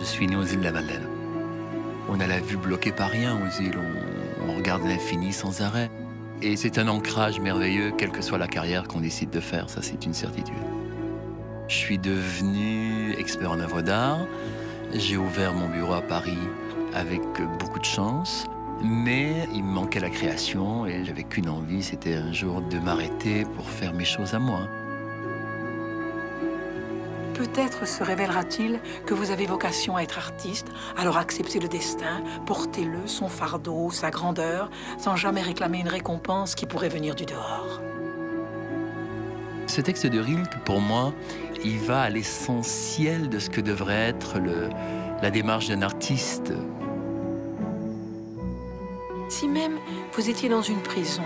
suis né aux îles de la Madeleine. On a la vue bloquée par rien aux îles, on regarde l'infini sans arrêt. Et c'est un ancrage merveilleux, quelle que soit la carrière qu'on décide de faire, ça c'est une certitude. Je suis devenu expert en œuvres d'art, j'ai ouvert mon bureau à Paris avec beaucoup de chance, mais il me manquait la création et j'avais qu'une envie, c'était un jour de m'arrêter pour faire mes choses à moi. Peut-être se révélera-t-il que vous avez vocation à être artiste, alors acceptez le destin, portez-le, son fardeau, sa grandeur, sans jamais réclamer une récompense qui pourrait venir du dehors. Ce texte de Rilke, pour moi, il va à l'essentiel de ce que devrait être la démarche d'un artiste. Si même vous étiez dans une prison,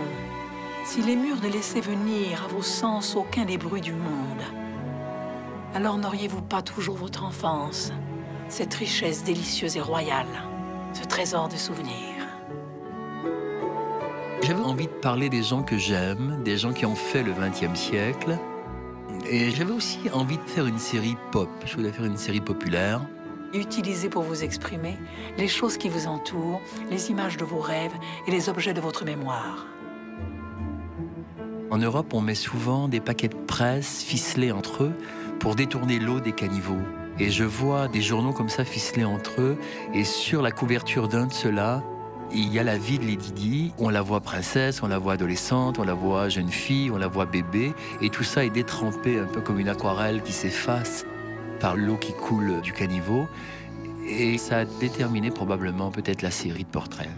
si les murs ne laissaient venir à vos sens aucun des bruits du monde, alors n'auriez-vous pas toujours votre enfance, cette richesse délicieuse et royale, ce trésor de souvenirs? J'avais envie de parler des gens que j'aime, des gens qui ont fait le XXe siècle. Et j'avais aussi envie de faire une série pop. Je voulais faire une série populaire. Utilisez pour vous exprimer les choses qui vous entourent, les images de vos rêves et les objets de votre mémoire. En Europe, on met souvent des paquets de presse ficelés entre eux pour détourner l'eau des caniveaux. Et je vois des journaux comme ça ficelés entre eux. Et sur la couverture d'un de ceux-là, il y a la vie de Lady Di. On la voit princesse, on la voit adolescente, on la voit jeune fille, on la voit bébé. Et tout ça est détrempé un peu comme une aquarelle qui s'efface par l'eau qui coule du caniveau. Et ça a déterminé probablement peut-être la série de portraits.